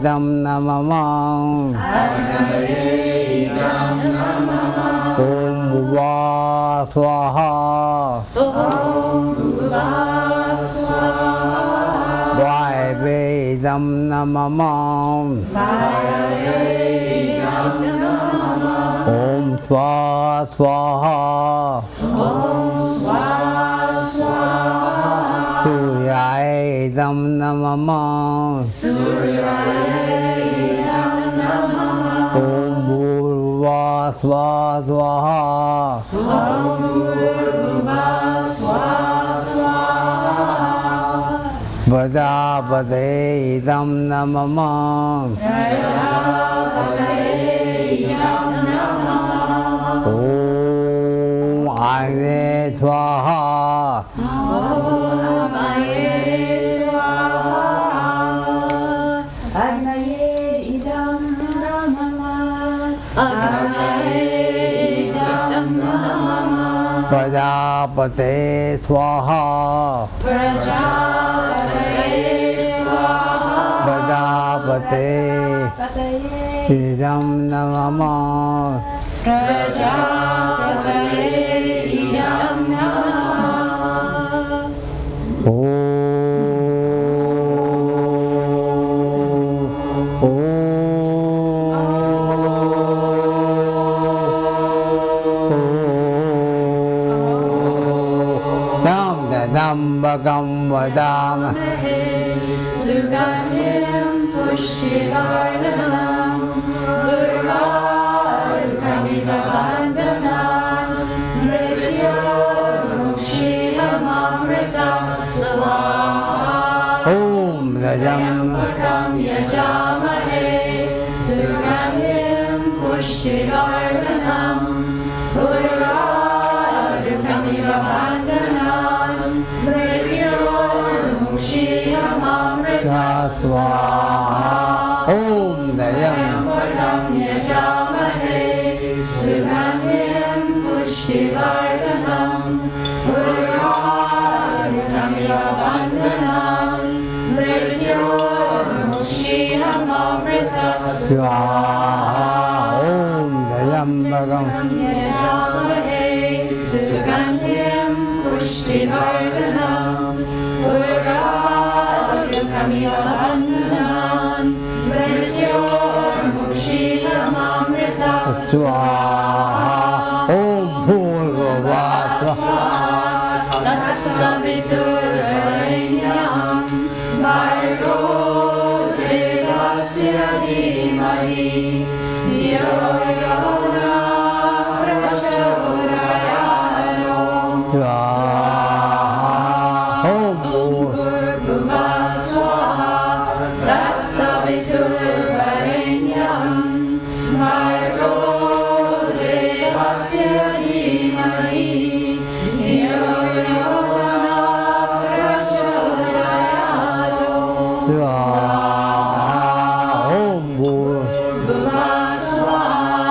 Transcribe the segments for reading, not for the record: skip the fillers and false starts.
idam namamam Agnaye idam namamam Om Bhuva Swaha Om Bhuva Swaha Vaive idam namamam Vaive idam namamam Om Swaha Swaha Om Swaha Swaha Suryaye idam namamam Suryaye idam namamam Om Bhurva Swaha Om Bhurva Swaha Prajapate idam namamam Prajapate idam namamam Om Agni Swaha Om Agnaye Swaha Agnaye idam namamam Agnaye idam namamam Prajapate Swaha Prajapate Swaha Prajapate idam namamam Prajapate idam namamam Dambakam vadama Sugandhim pushtivardhanam Gurvarkamikabandhanam Mrityormukshinamamritam Swaha Om Yambakam yajamahe Sugandhim pushtivardhanam Gurvarkamikabandhanam Mrityormukshinamamritam Swaha Om Yambakam yajamahe Sugandhim pushtivardhanam Gurvarkamikabandhanam Mrityormukshinamamritam Swaha Om Dayambagam yajamahe Sugandhim pushtivardhanam Gurvarkamikabandhanam Mrityormukshinamamritam Swaha Om Bhurva Swaha Tatsaviturvarenyam Bhargo Devasya Dhimahi Dhiyo Yo Na Prachodayano Swaha Om Bhurva Swaha Tatsaviturvarenyam Bhargo Devasya Dhimahi Dhiyo Yo Na Prachodayano Swaha Om Bhurva Bhuva Swaha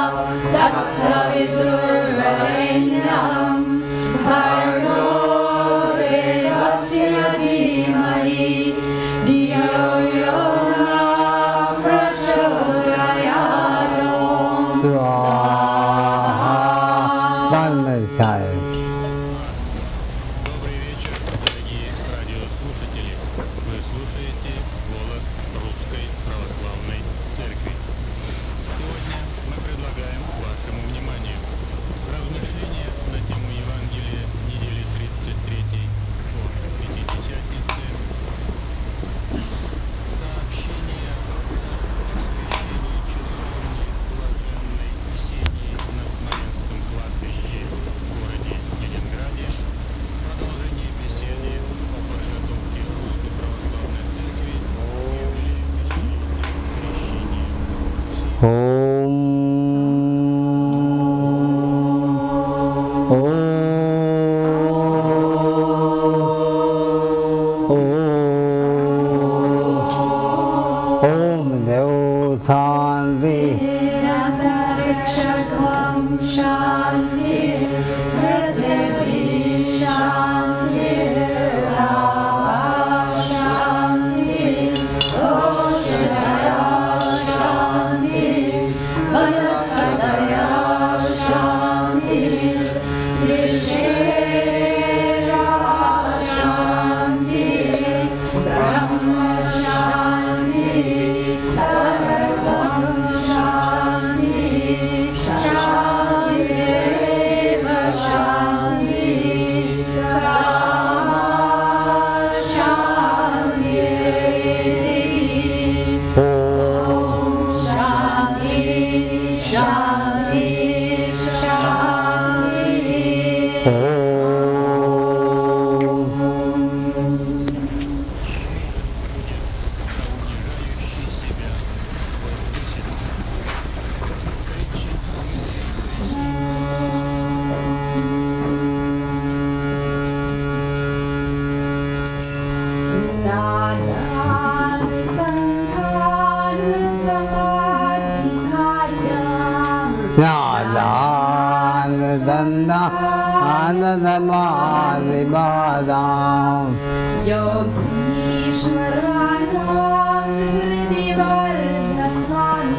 Anandamadipadam Yogishwaranam Hridivardanam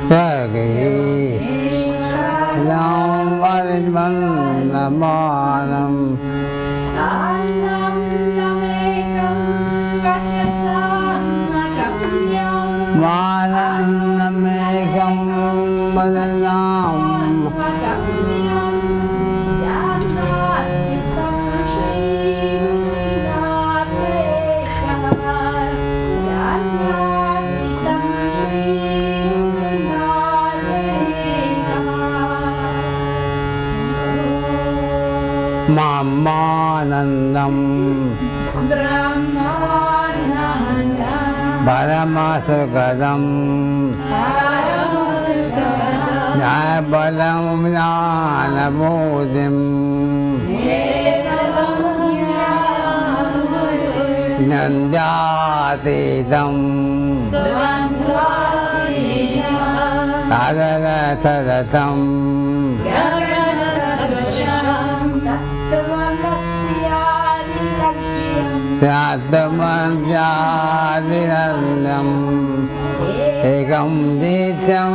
Yagi Nam Varidvandamanam Anam Namekam Vajasam Nagasyam Mananamekam Vadanam Nagasyam Janatikam Shri Gunadekam Janatikam Shri Gunadekam Mamanandam Brahmananda Paramasukadam Paramasukadam Jaibalam Jnanamudim Nandatitam Adagatatam Satamanjadiranam Ekam Ditam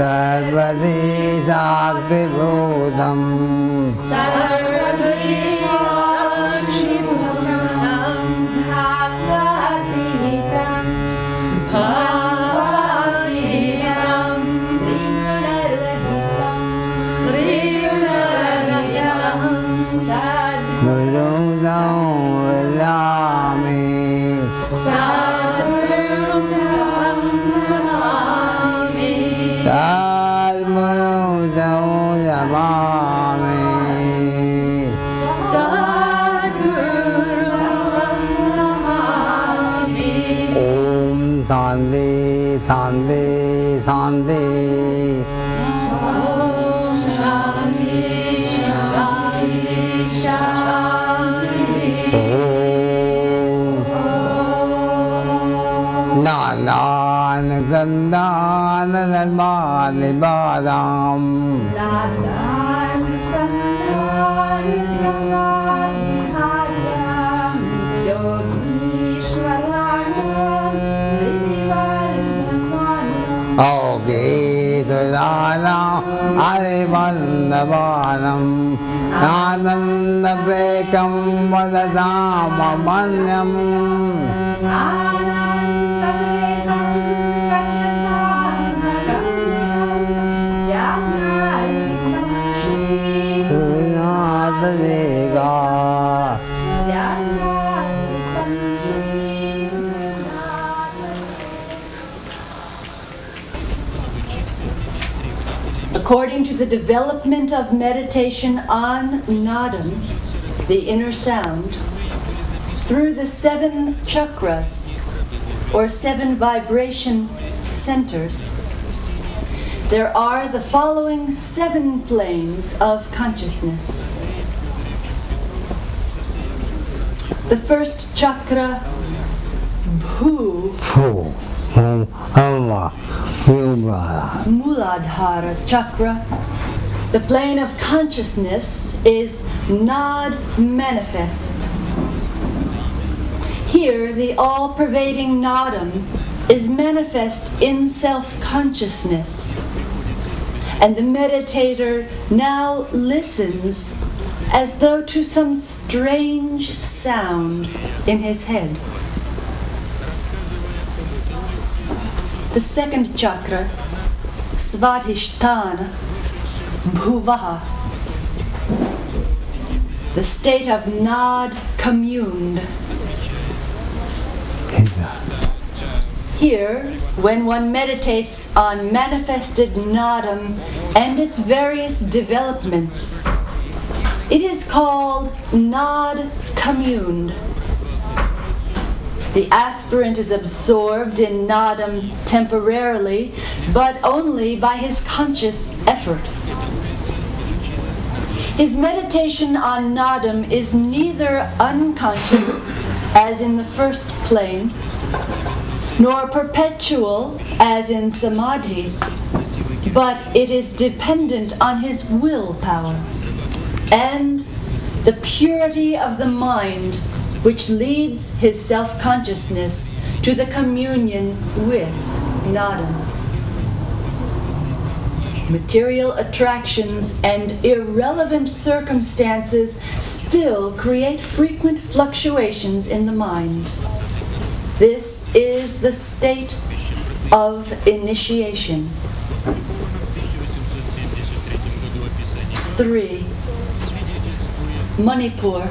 Sarasvati Sakti Bhutam Sarasvati Sakti Bhutam Bhagavatitam Bhagavatitam Trigunarahitam Gurudam Vilami Sadgurum Namami Sadgurudam Yamami Sadgurum Namami Om Shanti Shanti Shanti Om Shanti Shanti Shanti Nanan Sandana Dharmani Badam Nadan Sandan Samani Hajam Yogishwaranam Hridivardanam Ogi Tudana Arivandavanam Nananda Bekam Vadadam Amanyam Anandamekam Vajasam Nagasyam Janatikam Shri Punadadega Janatikam Shri According to the development of meditation on nadam, the inner sound, through the 7 chakras, or 7 vibration centers, there are the following 7 planes of consciousness. The first chakra, Bhu, Fu Amma Yubara Muladhara chakra, the plane of consciousness, is Nad manifest. Here, the all-pervading nadam is manifest in self-consciousness, and the meditator now listens as though to some strange sound in his head. The second chakra, Svadhisthana, Bhuvaha, the state of Nad communed. Here, when one meditates on manifested nadam and its various developments, it is called Nad communed. The aspirant is absorbed in nadam temporarily, but only by his conscious effort. His meditation on nadam is neither unconscious, as in the first plane, nor perpetual as in samadhi, but it is dependent on his willpower and the purity of the mind which leads his self-consciousness to the communion with Nadam. Material attractions and irrelevant circumstances still create frequent fluctuations in the mind. This is the state of initiation. 3. Manipur,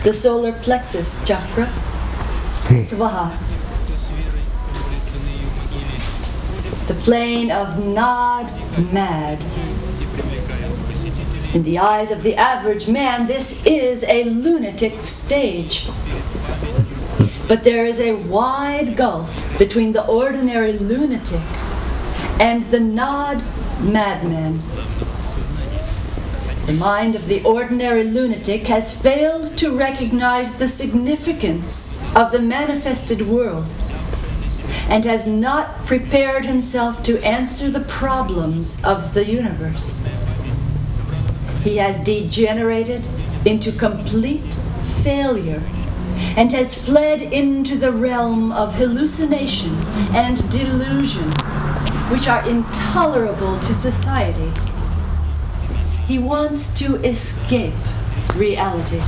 the solar plexus chakra, Svaha. The plane of Nad, mad. In the eyes of the average man, this is a lunatic stage. But there is a wide gulf between the ordinary lunatic and the Nad, madman. The mind of the ordinary lunatic has failed to recognize the significance of the manifested world and has not prepared himself to answer the problems of the universe. He has degenerated into complete failure and has fled into the realm of hallucination and delusion, which are intolerable to society. He wants to escape reality.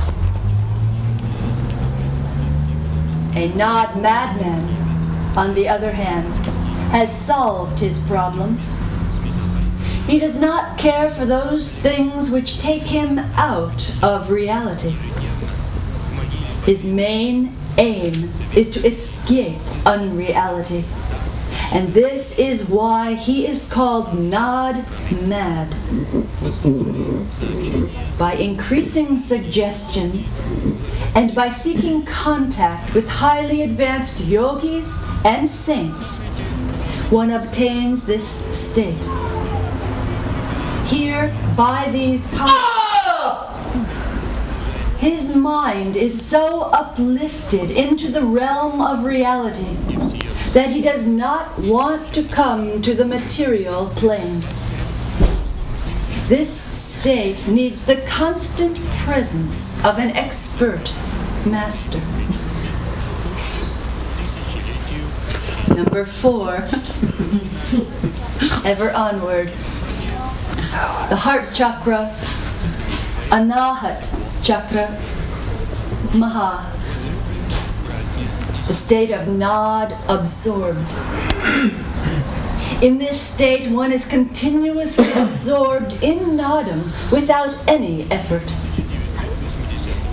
A Nad madman, on the other hand, has solved his problems. He does not care for those things which take him out of reality. His main aim is to escape unreality. And this is why he is called Nad mad. By increasing suggestion and by seeking contact with highly advanced yogis and saints, one obtains this state. Here, by these his mind is so uplifted into the realm of reality that he does not want to come to the material plane. This state needs the constant presence of an expert master. Number 4, ever onward. The heart chakra, Anahat chakra, Maha. The state of Nad absorbed. In this state, one is continuously absorbed in Nadam without any effort.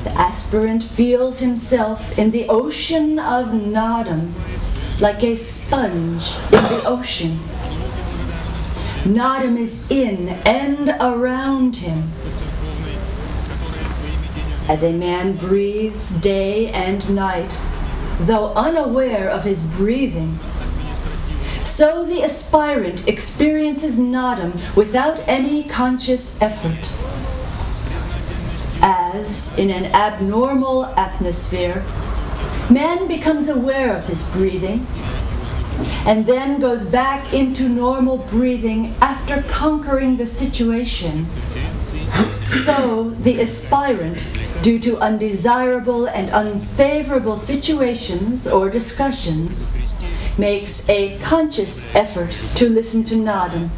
The aspirant feels himself in the ocean of Nadam, like a sponge in the ocean. Nadam is in and around him. As a man breathes day and night, though unaware of his breathing, so the aspirant experiences Nadam without any conscious effort. As in an abnormal atmosphere, man becomes aware of his breathing and then goes back into normal breathing after conquering the situation. So the aspirant, due to undesirable and unfavorable situations or discussions, makes a conscious effort to listen to Nadam,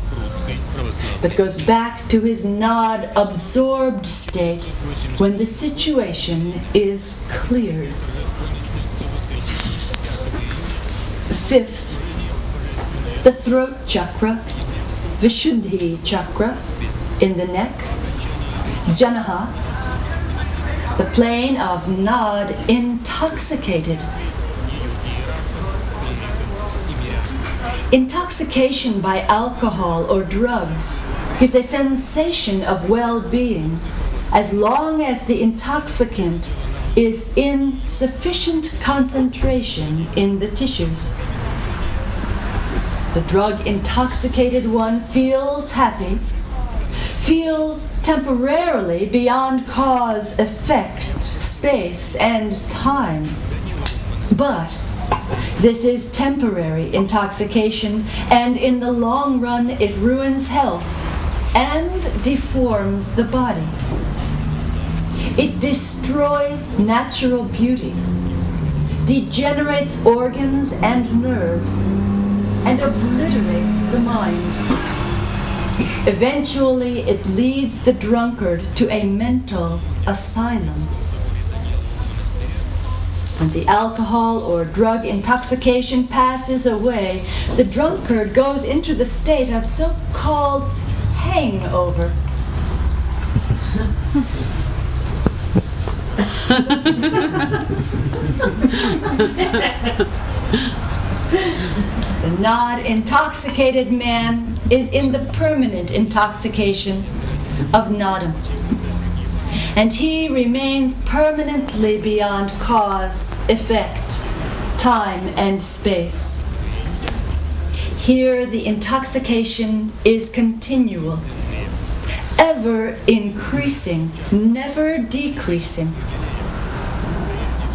but goes back to his Nad-absorbed state when the situation is cleared. 5th, the throat chakra, Vishuddhi chakra, in the neck, Janaha, the plane of Nad intoxicated. Intoxication by alcohol or drugs gives a sensation of well-being as long as the intoxicant is in sufficient concentration in the tissues. The drug-intoxicated one feels happy, feels temporarily beyond cause, effect, space, and time. But This is temporary intoxication, and in the long run it ruins health and deforms the body. It destroys natural beauty, degenerates organs and nerves, and obliterates the mind. Eventually, it leads the drunkard to a mental asylum. When the alcohol or drug intoxication passes away, the drunkard goes into the state of so-called hangover. The not-intoxicated man is in the permanent intoxication of nadam, and he remains permanently beyond cause, effect, time, and space. Here the intoxication is continual, ever increasing, never decreasing.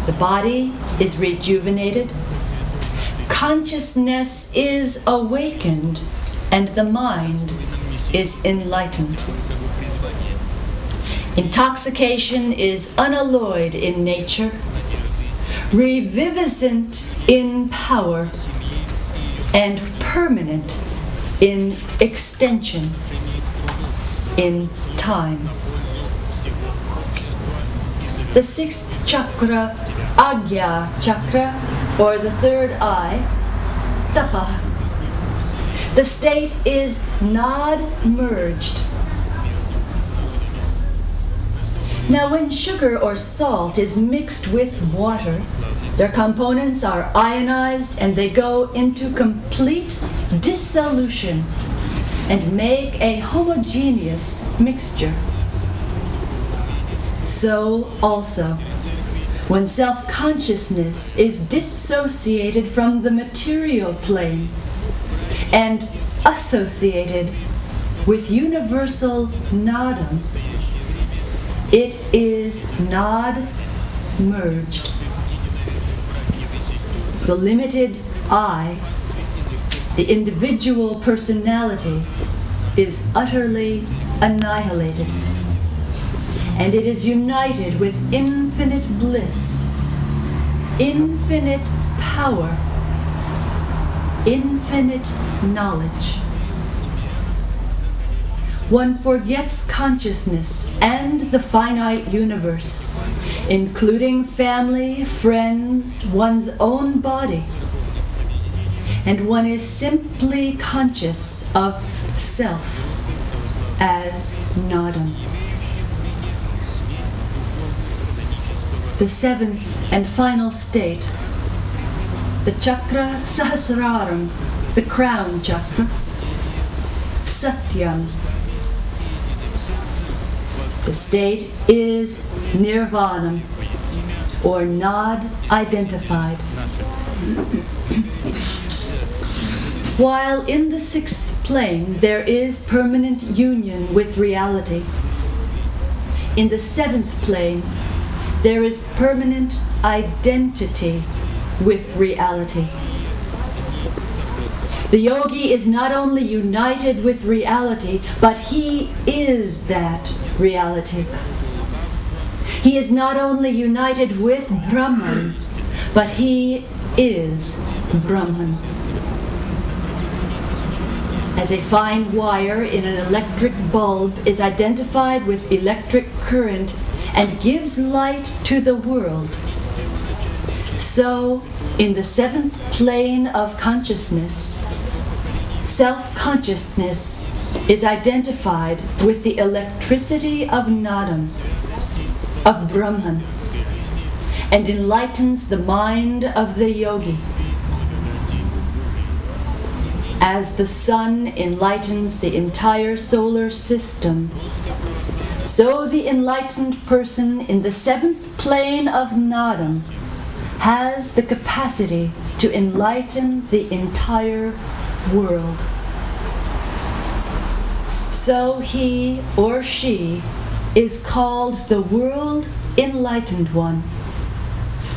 The body is rejuvenated, consciousness is awakened, and the mind is enlightened. Intoxication is unalloyed in nature, reviviscent in power, and permanent in extension, in time. The sixth chakra, Agya chakra, or the third eye, Tapa. The state is nad-merged. Now, when sugar or salt is mixed with water, their components are ionized and they go into complete dissolution and make a homogeneous mixture. So also, when self-consciousness is dissociated from the material plane and associated with universal nadam, it is nad-merged. The limited I, the individual personality, is utterly annihilated, and it is united with infinite bliss, infinite power, infinite knowledge. One forgets consciousness and the finite universe, including family, friends, one's own body, and one is simply conscious of self as nadam. The seventh and final state, the chakra sahasraram, the crown chakra, satyam. The state is nirvanam, or not-identified. While in the sixth plane there is permanent union with reality, in the seventh plane there is permanent identity with reality. The yogi is not only united with reality, but he is that reality. He is not only united with Brahman, but he is Brahman. As a fine wire in an electric bulb is identified with electric current and gives light to the world, so in the seventh plane of consciousness, self-consciousness is identified with the electricity of nadam, of Brahman, and enlightens the mind of the yogi. As the sun enlightens the entire solar system, so the enlightened person in the seventh plane of nadam has the capacity to enlighten the entire world. So he or she is called the world enlightened one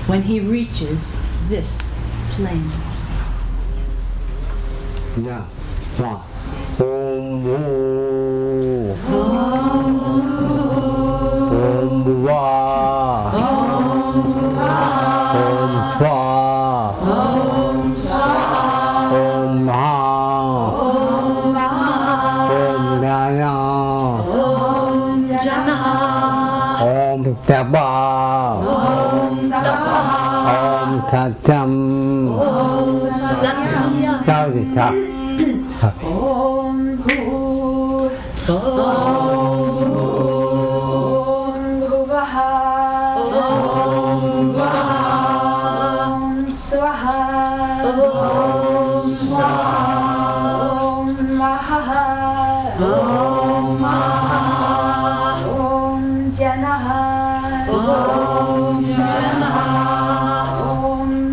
when he reaches this place. flame. Yeah. One. Om Bhu. Om Bhuva. Om Swaha. Om Maha. Om Jaya. Om Tapa. Om Satyam. Satya. Sao thì sao? Om Bhur. Om Bhuvaha. Om Swaha. Om Maha. Om Janaha. Om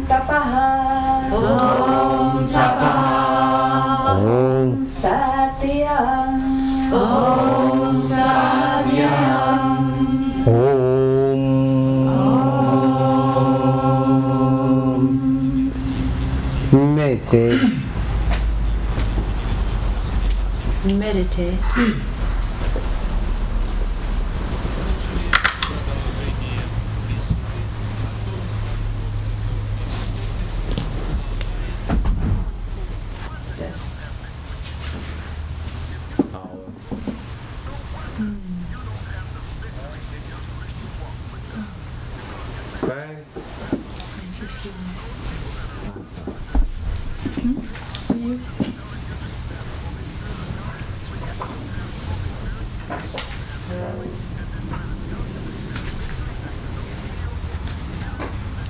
Tapaha. Om Satyam. Meditate. Meditate. It's a slow. You?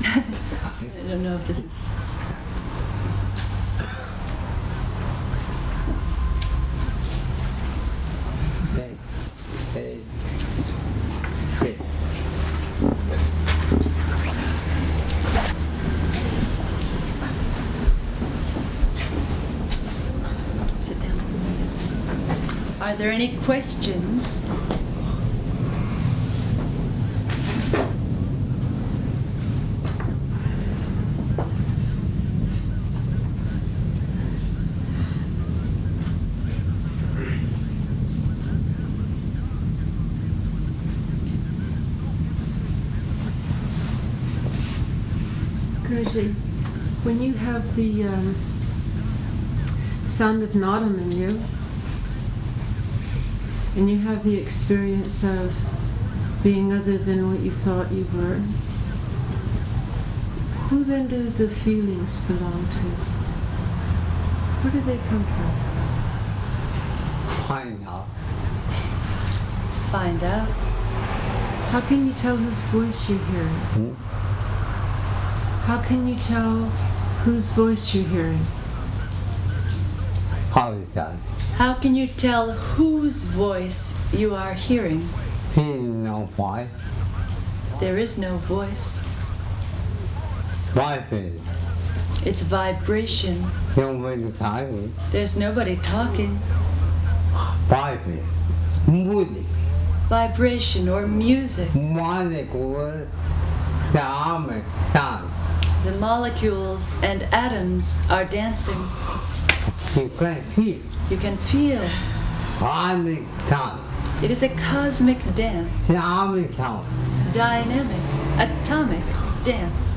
I don't know if this is. Sit down. Are there any questions? Guruji, when you have the sound of Nadam in you, and you have the experience of being other than what you thought you were, who then do the feelings belong to? Where do they come from? Find out. Find out. How can you tell whose voice you're hearing? How can you tell whose voice you're hearing? How is that? How can you tell whose voice you are hearing? He know why. There is no voice. Why is It's vibration. nobody talking? There's nobody talking. Why is music? Vibration or music. Molecule, sound, sound. The molecules and atoms are dancing. You can feel. You can feel. Harmonic sound. It is a cosmic dance. Sound sound. Dynamic, atomic dance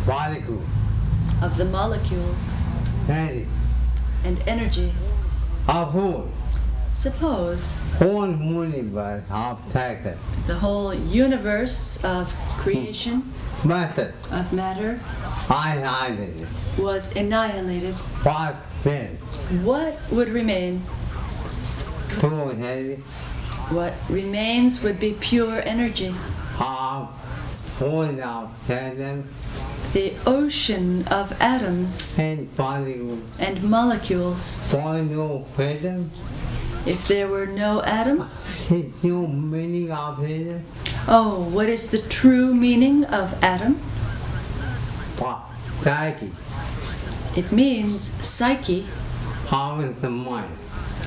Molecule. of the molecules Ready. and energy. A whole. Suppose Whole universe of sector. the whole universe of creation, Method. of matter, Annihilated. was annihilated. What then? What would remain? True energy. What remains would be pure energy. Half. Whole of them. The ocean of atoms And molecule. and molecules. Point no freedom. If there were no atoms, It's no meaning of freedom. oh, what is the true meaning of atom? What? Psyche. It means psyche, How is the mind?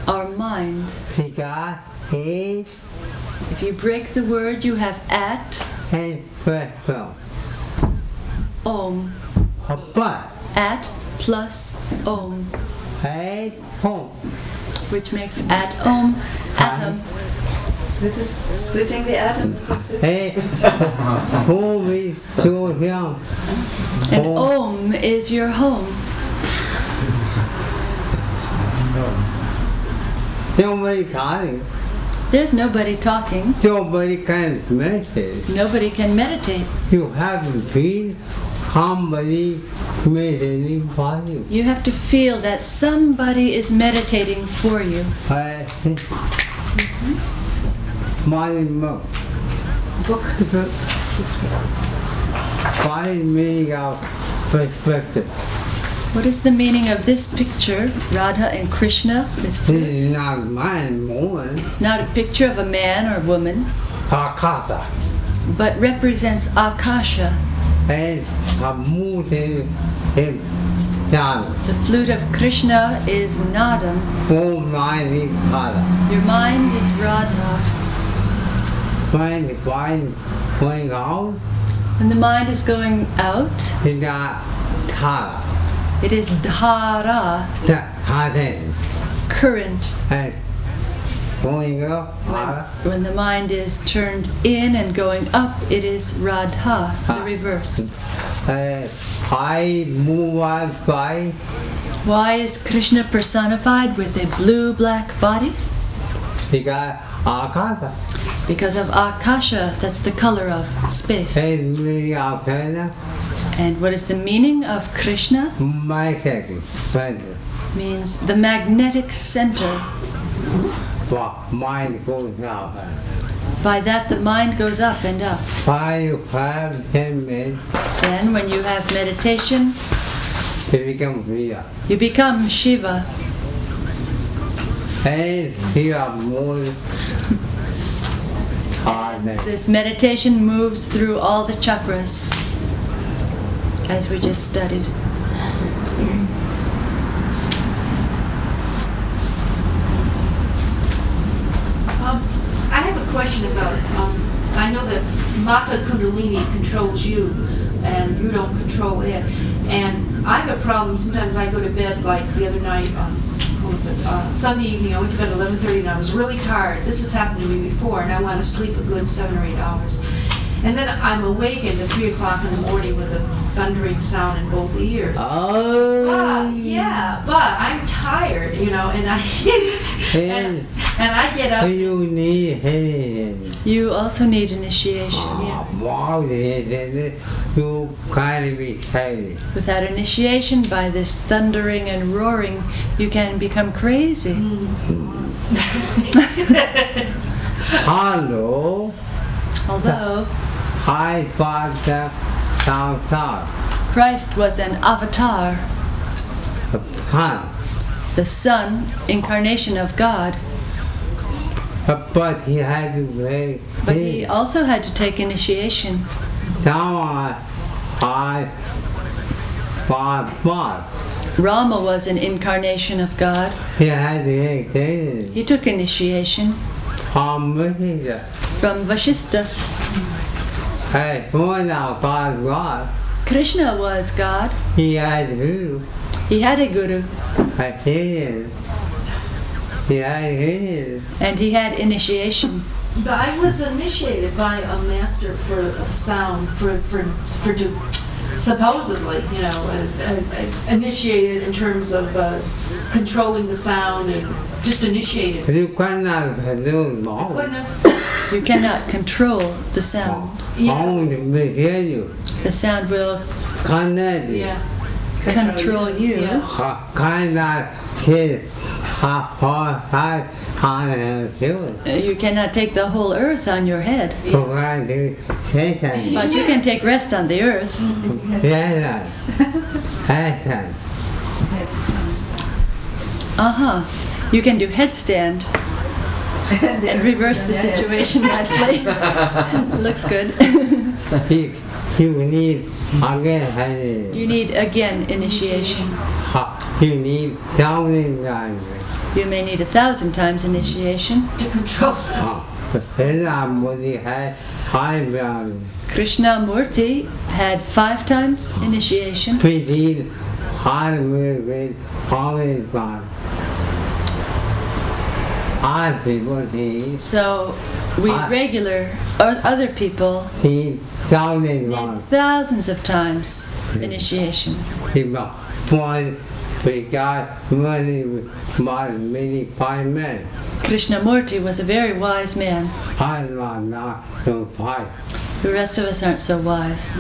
our mind. Figure, head, If you break the word, you have at, and first film. om. but At plus Om, at home. which makes at Om, atom. This is splitting the atom. At home is your home. And Om is your home. Nobody calling. There's nobody talking. Nobody can meditate. Nobody can meditate. You have to feel somebody meditating for you. You have to feel that somebody is meditating for you. My book. Find meaning of perspective. What is the meaning of this picture, Radha and Krishna with This flute? is not man, woman. It's not a picture of a man or woman, Akasa. but represents Akasha. And a moving him down. The flute of Krishna is Nadam. Full mind is Kala. Your mind is Radha. When going out, When the mind is going out, it's not Kala. it is Dhara, The Haden. current. And going up, Kala. When the mind is turned in and going up, it is Radha, the Ah. reverse. I move on by Why is Krishna personified with a blue-black body? because Akasa. Because of Akasha, that's the color of space. And meaning of Kala, And what is the meaning of Krishna? my second friend. Means the magnetic center. For mind goes out. By that, the mind goes up and up. 5 minutes, Then, when you have meditation, it becomes real. you become Shiva. And here more hard than This meditation moves through all the chakras, as we just studied. I have a question about, I know that Mata Kundalini controls you and you don't control it. And I have a problem, sometimes I go to bed like the other night, what was it, Sunday evening, I went to bed at 11:30 and I was really tired. This has happened to me before and I want to sleep a good 7 or 8 hours. And then I'm awakened at 3 o'clock in the morning with a thundering sound in both ears. Oh, Yeah, but I'm tired, you know, and I and I get up. you need healing. You also need initiation. Wow, you can't be healthy. Without initiation, by this thundering and roaring, you can become crazy. Hello, Although hi, Father, Tata, Christ was an avatar, Han, the Son, incarnation of God, but he had to wait. but he also had to take initiation. Now I Bob. Rama was an incarnation of God. He had to take He took initiation it. from Vashista. Hey, when our God, Krishna was God. he had who? He had a guru, I did. He had his. and he had initiation. But I was initiated by a master for a sound, supposedly, you know, initiated in terms of controlling the sound and just initiated. You cannot do more. Couldn't have, You cannot control the sound. Only will hear you. The sound will Cannot. yeah. control you. Yeah. Cannot see how You cannot take the whole earth on your head, Provide Satan. but you can take rest on the earth. Satan. Satan. You can do headstand and reverse the situation nicely. Looks good. You need again. You need again initiation. You need thousand times. You may need 1,000 times initiation. To control. Then I would have high value. Krishnamurti had 5 times initiation. 15 with only one. Odd people need So we regular or other people 10,000 need one. thousands of times initiation. People one we got money many 5 men. Krishnamurti was a very wise man. I'm not so 5. The rest of us aren't so wise.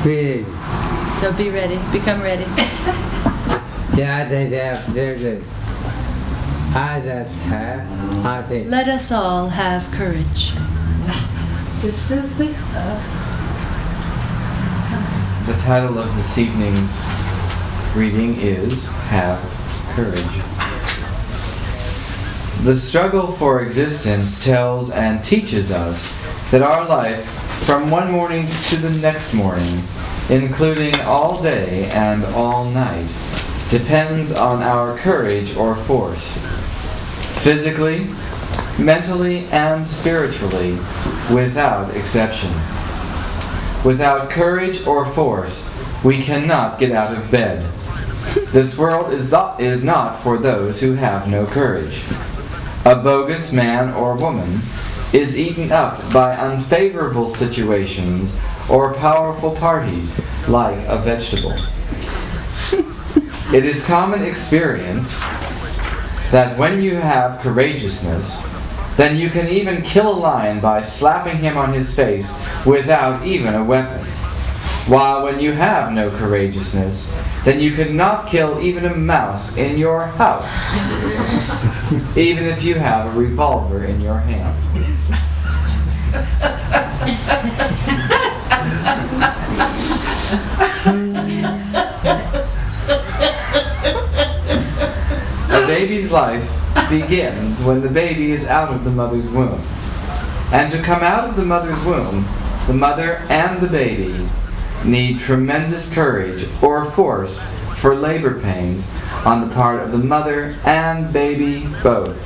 Big. So be ready, become ready. Yeah, there's it. I just have, I think. Let us all have courage. This is the. The title of this evening's reading is Have Courage. The struggle for existence tells and teaches us that our life, from one morning to the next morning, including all day and all night, depends on our courage or force. Physically, mentally, and spiritually, without exception. Without courage or force, we cannot get out of bed. This world is not for those who have no courage. A bogus man or woman is eaten up by unfavorable situations or powerful parties like a vegetable. It is common experience that when you have courageousness, then you can even kill a lion by slapping him on his face without even a weapon. While when you have no courageousness, then you could not kill even a mouse in your house, even if you have a revolver in your hand. A baby's life begins when the baby is out of the mother's womb. And to come out of the mother's womb, the mother and the baby need tremendous courage or force for labor pains on the part of the mother and baby both.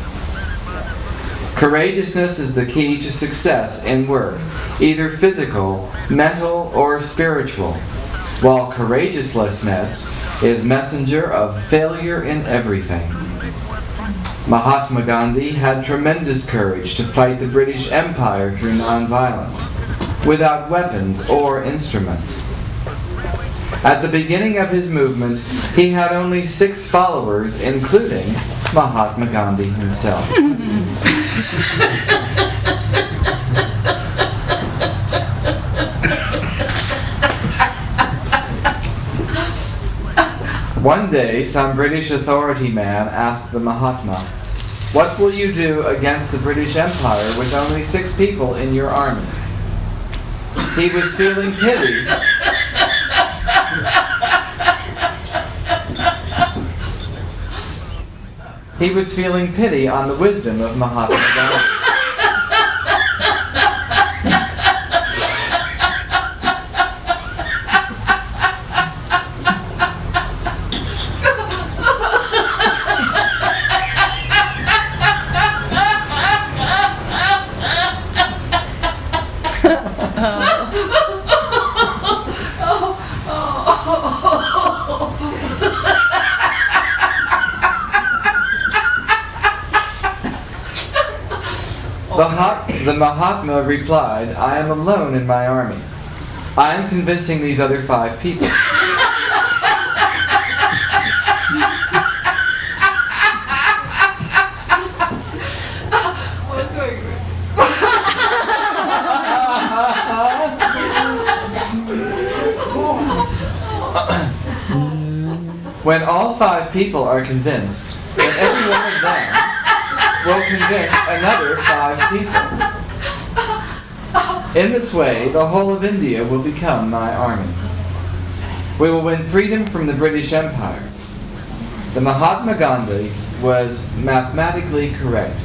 Courageousness is the key to success in work, either physical, mental, or spiritual, while courageousness is messenger of failure in everything. Mahatma Gandhi had tremendous courage to fight the British Empire through nonviolence, without weapons or instruments. At the beginning of his movement, he had only 6 followers, including Mahatma Gandhi himself. One day, some British authority man asked the Mahatma, "What will you do against the British Empire with only 6 people in your army?" He was feeling pity. He was feeling pity on the wisdom of Mahatma Gandhi. The Mahatma replied, "I am alone in my army. I am convincing these other 5 people." When all 5 people are convinced, then every one of them will convince another 5 people. In this way, the whole of India will become my army. We will win freedom from the British Empire. The Mahatma Gandhi was mathematically correct.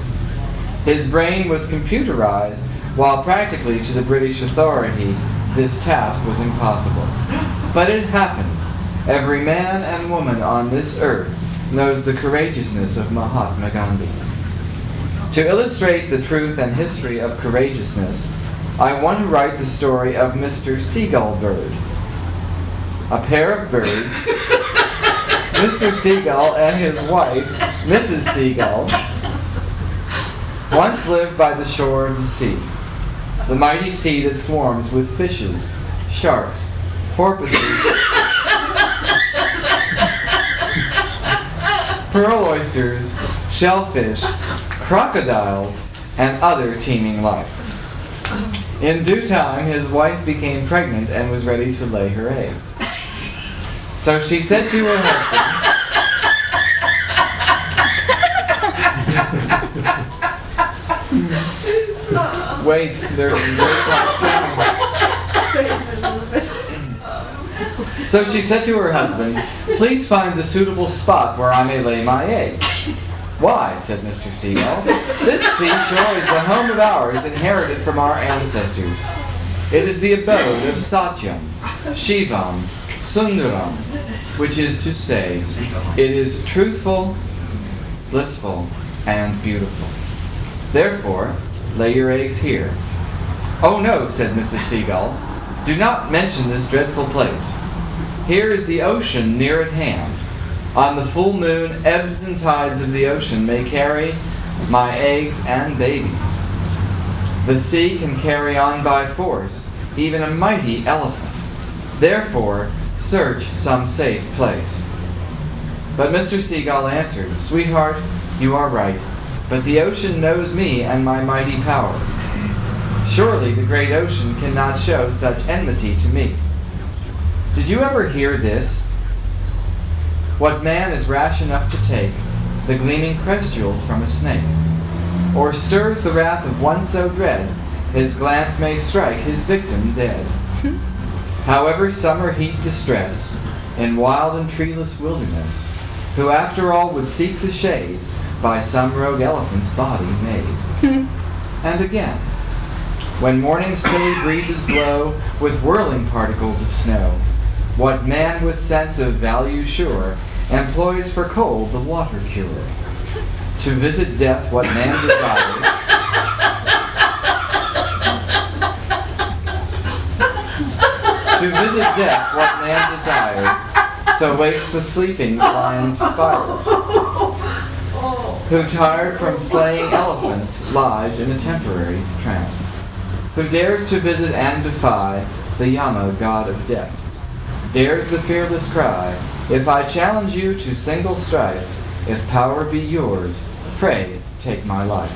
His brain was computerized, while practically to the British authority, this task was impossible. But it happened. Every man and woman on this earth knows the courageousness of Mahatma Gandhi. To illustrate the truth and history of courageousness, I want to write the story of Mr. Seagull Bird. A pair of birds, Mr. Seagull and his wife, Mrs. Seagull, once lived by the shore of the sea, the mighty sea that swarms with fishes, sharks, porpoises, pearl oysters, shellfish, crocodiles, and other teeming life. In due time, his wife became pregnant and was ready to lay her eggs. So she said to her husband, wait, there's some great clocks coming. So she said to her husband, please find the suitable spot where I may lay my egg. Why, said Mr. Seagull, this seashore is the home of ours, inherited from our ancestors. It is the abode of Satyam, Shivam, Sundaram, which is to say, it is truthful, blissful, and beautiful. Therefore, lay your eggs here. Oh no, said Mrs. Seagull, do not mention this dreadful place. Here is the ocean near at hand. On the full moon, ebbs and tides of the ocean may carry my eggs and babies. The sea can carry on by force even a mighty elephant. Therefore, search some safe place. But Mr. Seagull answered, sweetheart, you are right, but the ocean knows me and my mighty power. Surely the great ocean cannot show such enmity to me. Did you ever hear this? What man is rash enough to take the gleaming crest jewel from a snake, or stirs the wrath of one so dread, his glance may strike his victim dead. However summer heat distress, in wild and treeless wilderness, who after all would seek the shade by some rogue elephant's body made. And again, when morning's chilly breezes blow with whirling particles of snow, what man with sense of value sure employs for cold the water cure? To visit death what man desires, to visit death what man desires, so wakes the sleeping lion's fires, who tired from slaying elephants lies in a temporary trance, who dares to visit and defy the Yama, god of death, dares the fearless cry, if I challenge you to single strife, if power be yours, pray take my life.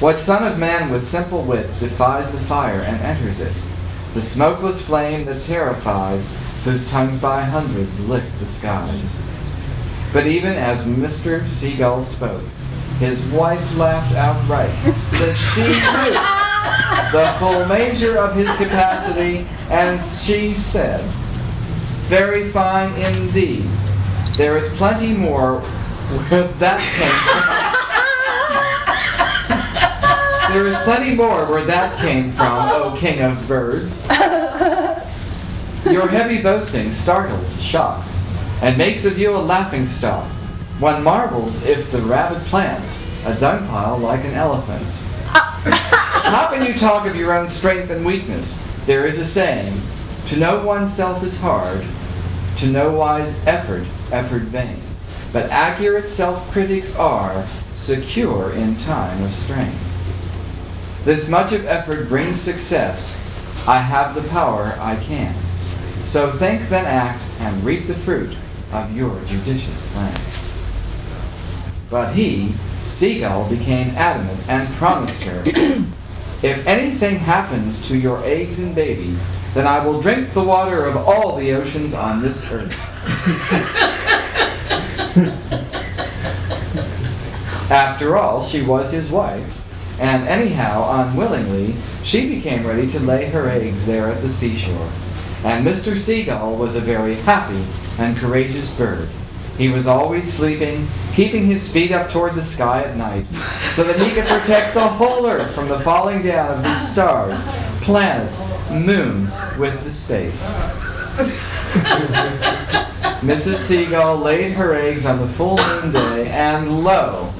What son of man with simple wit defies the fire and enters it, the smokeless flame that terrifies, whose tongues by hundreds lick the skies? But even as Mr. Seagull spoke, his wife laughed outright, since she knew the full measure of his capacity, and she said, very fine indeed. There is plenty more where that came from. There is plenty more where that came from, O king of birds. Your heavy boasting startles, shocks, and makes of you a laughing stock. One marvels if the rabbit plants a dung pile like an elephant's. How can you talk of your own strength and weakness? There is a saying, to know oneself is hard, to no wise effort vain. But accurate self-critics are secure in time of strain. This much of effort brings success. I have the power I can. So think, then act, and reap the fruit of your judicious plan. But he, Seagull, became adamant and promised her, if anything happens to your eggs and babies, then I will drink the water of all the oceans on this earth. After all, she was his wife, and anyhow, unwillingly, she became ready to lay her eggs there at the seashore. And Mr. Seagull was a very happy and courageous bird. He was always sleeping, keeping his feet up toward the sky at night, so that he could protect the whole earth from the falling down of the stars, planets, moon, with the space. Mrs. Seagull laid her eggs on the full moon day, and lo,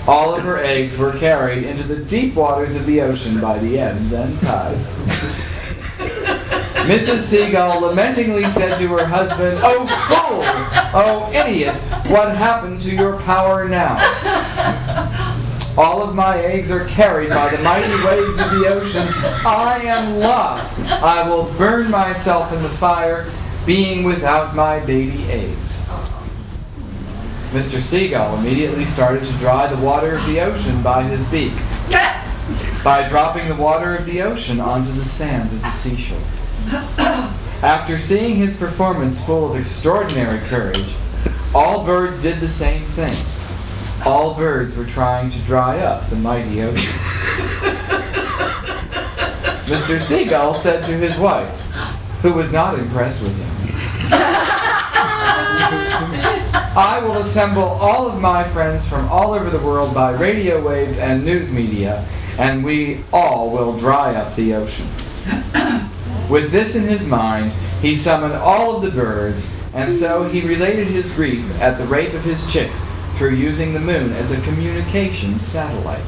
All of her eggs were carried into the deep waters of the ocean by the ebbs and tides. Mrs. Seagull lamentingly said to her husband, "Oh, fool! Oh, idiot! What happened to your power now? All of my eggs are carried by the mighty waves of the ocean. I am lost. I will burn myself in the fire, being without my baby eggs." Mr. Seagull immediately started to dry the water of the ocean by his beak, by dropping the water of the ocean onto the sand of the seashore. After seeing his performance full of extraordinary courage, all birds did the same thing. All birds were trying to dry up the mighty ocean. Mr. Seagull said to his wife, who was not impressed with him, "I will assemble all of my friends from all over the world by radio waves and news media, and we all will dry up the ocean." With this in his mind, he summoned all of the birds, and so he related his grief at the rape of his chicks through using the moon as a communications satellite.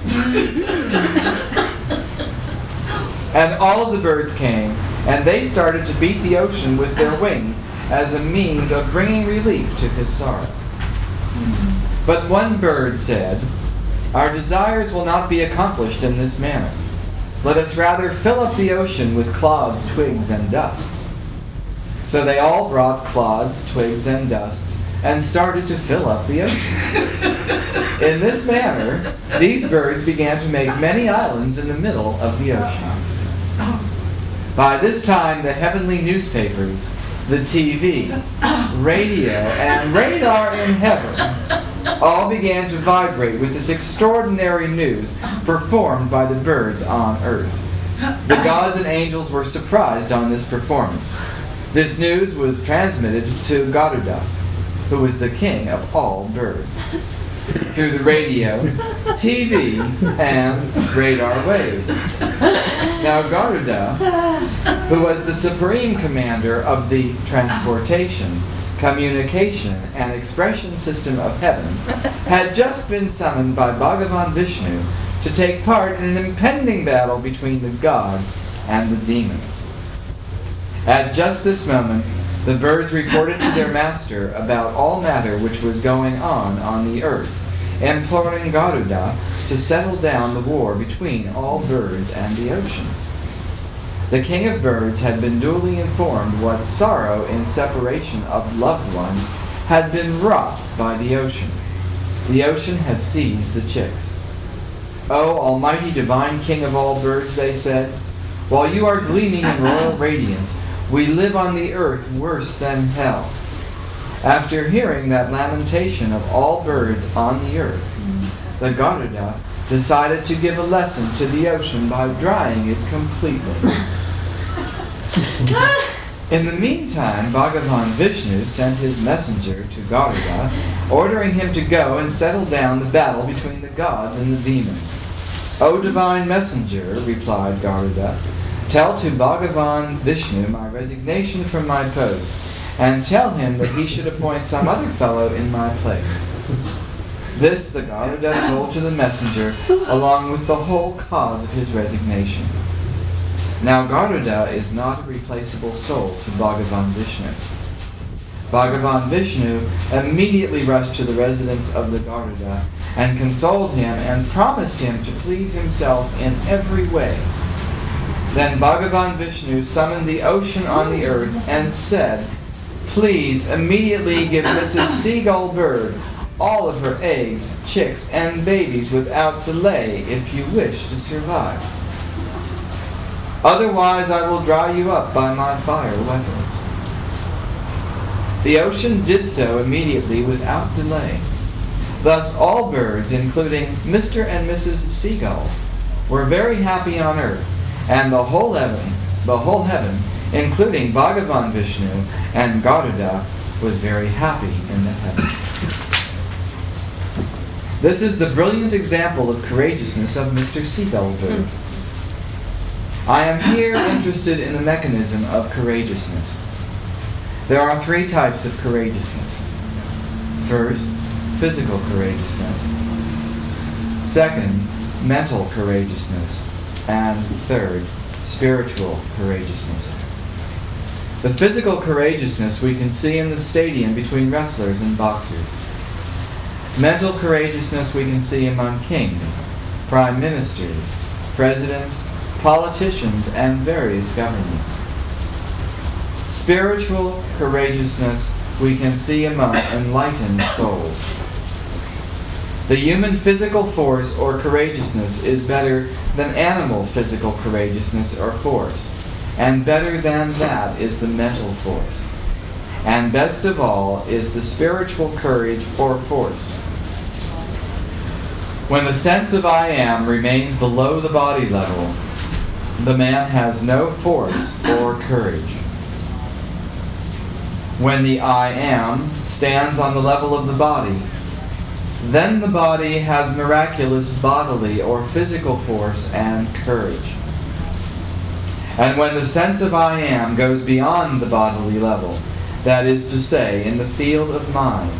And all of the birds came, and they started to beat the ocean with their wings as a means of bringing relief to his sorrow. But one bird said, "Our desires will not be accomplished in this manner. Let us rather fill up the ocean with clods, twigs, and dusts." So they all brought clods, twigs, and dusts, and started to fill up the ocean. In this manner, these birds began to make many islands in the middle of the ocean. By this time, the heavenly newspapers, the TV, radio, and radar in heaven all began to vibrate with this extraordinary news performed by the birds on earth. The gods and angels were surprised on this performance. This news was transmitted to Garuda, who was the king of all birds, through the radio, TV, and radar waves. Now Garuda, who was the supreme commander of the transportation, communication, and expression system of heaven, had just been summoned by Bhagavan Vishnu to take part in an impending battle between the gods and the demons. At just this moment, the birds reported to their master about all matter which was going on the earth, imploring Garuda to settle down the war between all birds and the ocean. The king of birds had been duly informed what sorrow in separation of loved ones had been wrought by the ocean. The ocean had seized the chicks. "O almighty divine king of all birds," they said, "while you are gleaming in royal radiance, we live on the earth worse than hell." After hearing that lamentation of all birds on the earth, the Garuda decided to give a lesson to the ocean by drying it completely. In the meantime, Bhagavan Vishnu sent his messenger to Garuda, ordering him to go and settle down the battle between the gods and the demons. "O divine messenger," replied Garuda, "tell to Bhagavan Vishnu my resignation from my post, and tell him that he should appoint some other fellow in my place." This the Garuda told to the messenger, along with the whole cause of his resignation. Now Garuda is not a replaceable soul to Bhagavan Vishnu. Bhagavan Vishnu immediately rushed to the residence of the Garuda and consoled him and promised him to please himself in every way. Then Bhagavan Vishnu summoned the ocean on the earth and said, "Please immediately give Mrs. Seagull Bird all of her eggs, chicks, and babies without delay if you wish to survive. Otherwise I will dry you up by my fire weapons." The ocean did so immediately without delay. Thus all birds, including Mr. and Mrs. Seagull, were very happy on earth, and the whole heaven, including Bhagavan Vishnu and Garuda, was very happy in the heaven. This is the brilliant example of courageousness of Mr. Seagull Bird. I am here interested in the mechanism of courageousness. There are 3 types of courageousness. First, physical courageousness. Second, mental courageousness. And third, spiritual courageousness. The physical courageousness we can see in the stadium between wrestlers and boxers. Mental courageousness we can see among kings, prime ministers, presidents, politicians, and various governments. Spiritual courageousness we can see among enlightened souls. The human physical force or courageousness is better than animal physical courageousness or force, and better than that is the mental force. And best of all is the spiritual courage or force. When the sense of I am remains below the body level, the man has no force or courage. When the I am stands on the level of the body, then the body has miraculous bodily or physical force and courage. And when the sense of I am goes beyond the bodily level, that is to say, in the field of mind,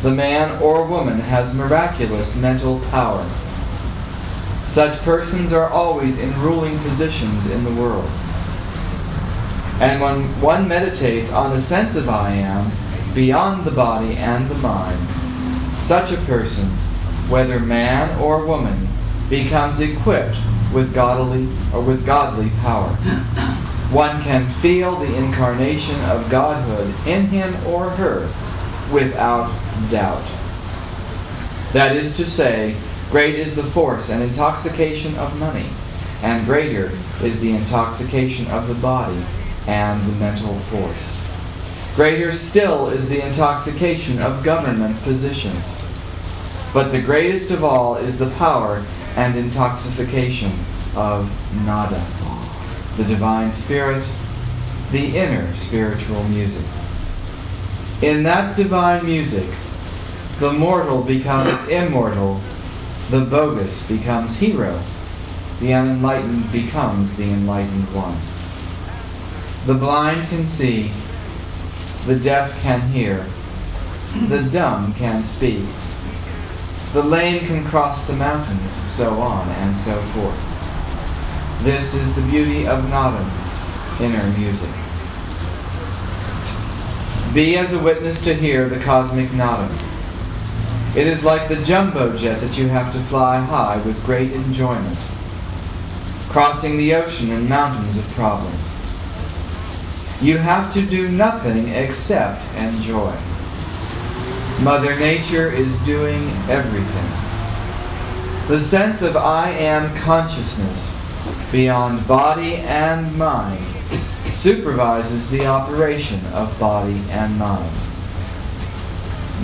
the man or woman has miraculous mental power. Such persons are always in ruling positions in the world. And when one meditates on the sense of I am, beyond the body and the mind, such a person, whether man or woman, becomes equipped with godly power. One can feel the incarnation of Godhood in him or her without doubt. That is to say, great is the force and intoxication of money, and greater is the intoxication of the body and the mental force. Greater still is the intoxication of government position. But the greatest of all is the power and intoxication of nada, the divine spirit, the inner spiritual music. In that divine music, the mortal becomes immortal, the bogus becomes hero, the unenlightened becomes the enlightened one. The blind can see, the deaf can hear, the dumb can speak, the lame can cross the mountains, so on and so forth. This is the beauty of Nadam, inner music. Be as a witness to hear the cosmic Nadam. It is like the jumbo jet that you have to fly high with great enjoyment, crossing the ocean and mountains of problems. You have to do nothing except enjoy. Mother Nature is doing everything. The sense of I am consciousness, beyond body and mind, supervises the operation of body and mind.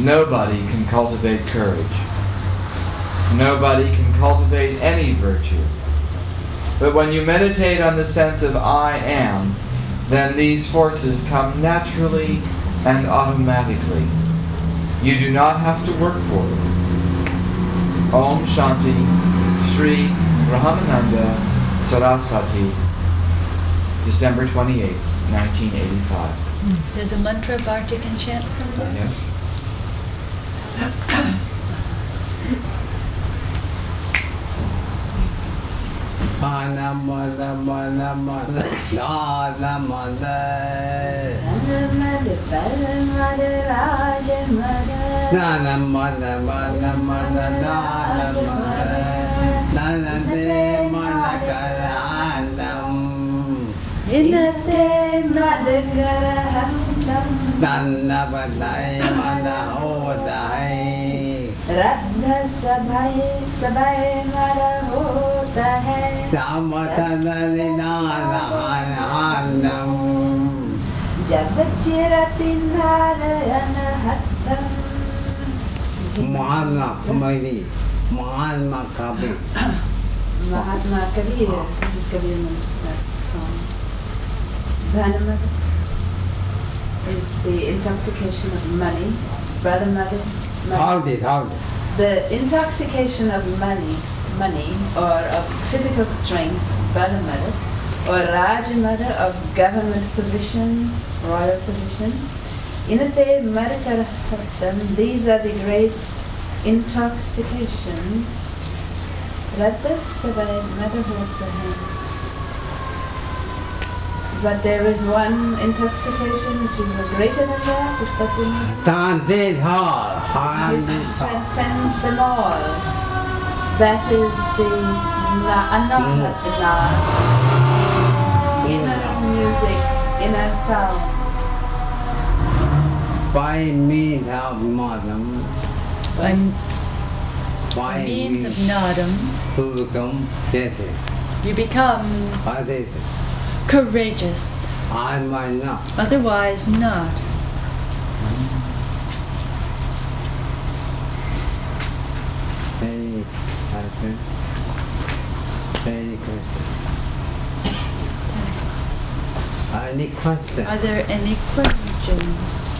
Nobody can cultivate courage. Nobody can cultivate any virtue. But when you meditate on the sense of I am, then these forces come naturally and automatically. You do not have to work for them. Om Shanti, Shri, Brahmananda, Sarasvati, December 28, 1985. There's a mantra Bharti can chant from there? Yes. Radha sabhay mara hota hai Jabachirati narayana hattam Mahatma Kabir. Mahatma Kabir. This is Kabir, that song. Brahmananda is the intoxication of money. Brahmananda. Hold it. The intoxication of money, or of physical strength, Brahmananda, or Rajamada, of government position, royal position. Inate Marikarahattam, these are the great intoxications Let this sebae madhavutahem. But there is one intoxication which is greater than that, is that we mean? Which transcends them all. That is the anahata, inner music, inner sound. By means of madam, By means of nadam, to become dead. you become What is it? courageous, I might not. otherwise not. Any question? Any question? Any question? Are there any questions?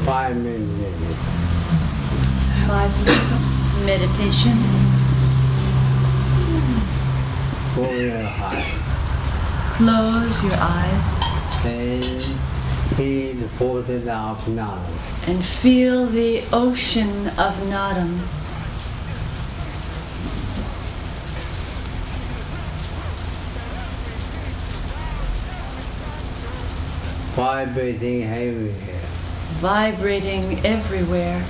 Five minutes. 5 minutes meditation. Close your eyes. Close your eyes And feel the forces of knowledge. and feel the ocean of nadam. Vibrating everywhere. Vibrating everywhere.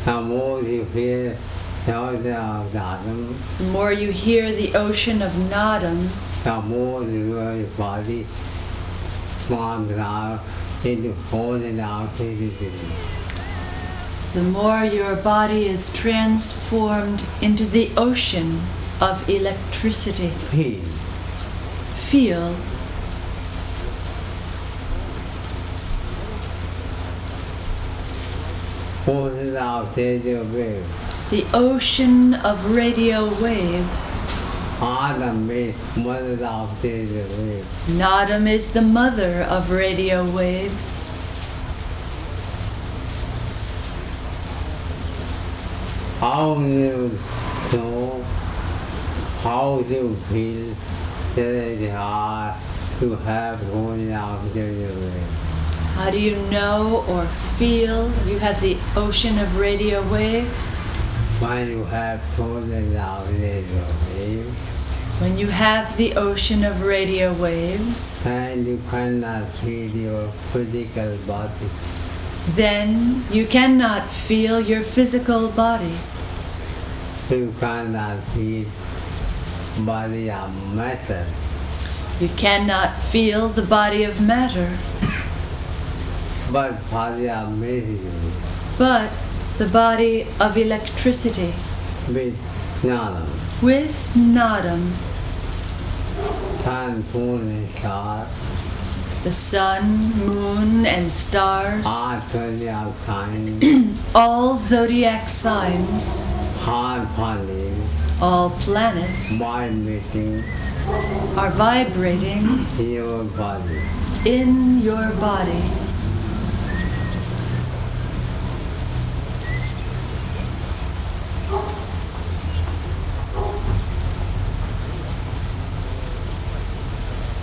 The more you feel the ocean of Nadam, The more you hear the ocean of nadam, the more your body forms out into falling out into the more your body is transformed into the ocean of electricity. feel. Feel Forces out into wave. the ocean of radio waves. Adam is mother of the wave. Nadam is the mother of radio waves. How you know, how you feel that it hard to have going out the wave. How do you know or feel you have the ocean of radio waves? When you have fallen out the wave, When you have the ocean of radio waves, and you cannot feel your physical body. then you cannot feel your physical body. You cannot feel body of matter. You cannot feel the body of matter, But body of material but the body of electricity. with Nadam, With nadam, sun, moon, and stars the sun, moon, and stars, are 20 of time, all zodiac signs, hard falling, all planets vibrating are vibrating your body. in your body.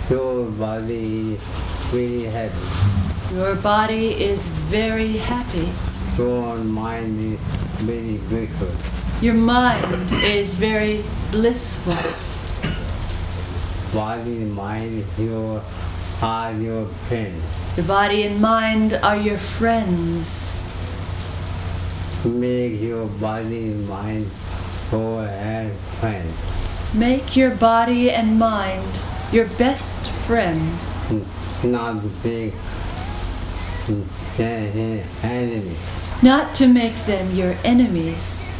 Your body is very heavy. Your body is very happy. your mind is very blissful. Your mind is very blissful. Body, mind, are your friends. The body and mind are your friends. Make your body and mind go as friends. Make your body and mind your best friends. Not big enemy. Not to make them your enemies.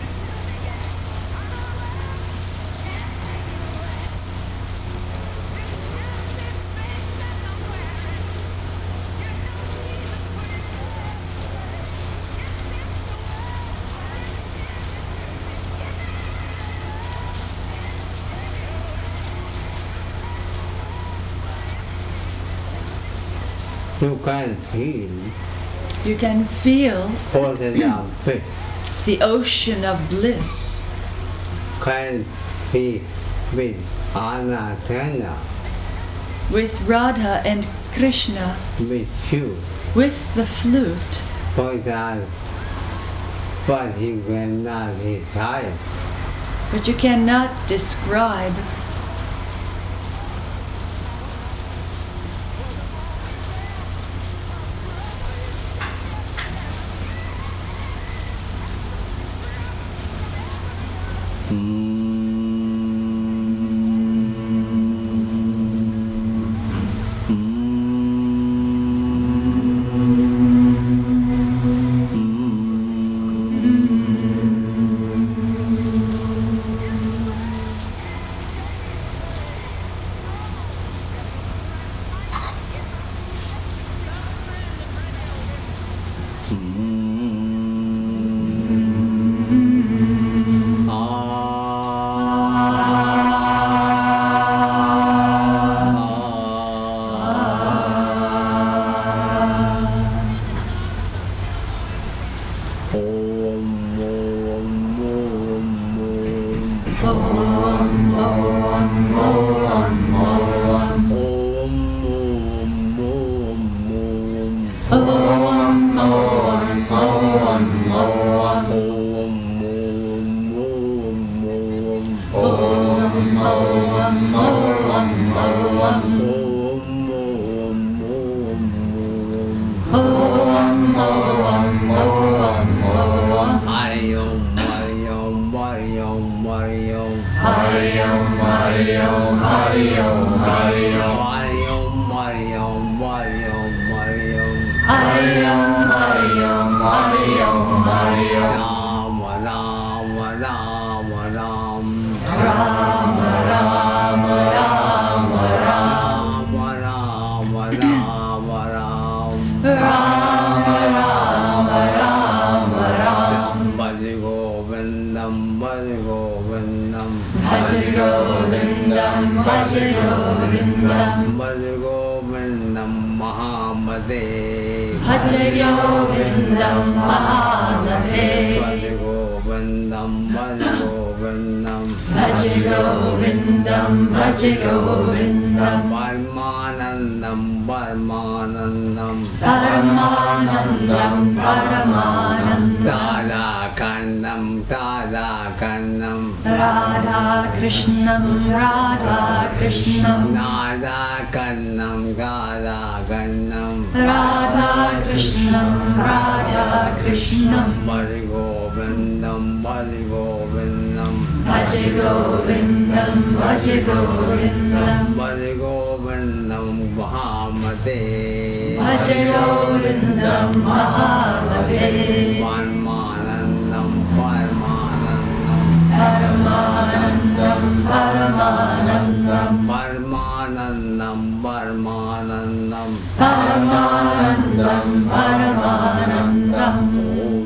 You can feel You can feel ocean of bliss. the ocean of bliss. Can be with Anna Krishna, With Radha and Krishna, with you. with the flute. For that, but you cannot describe. But you cannot describe. Paramanandam, Paramanandam.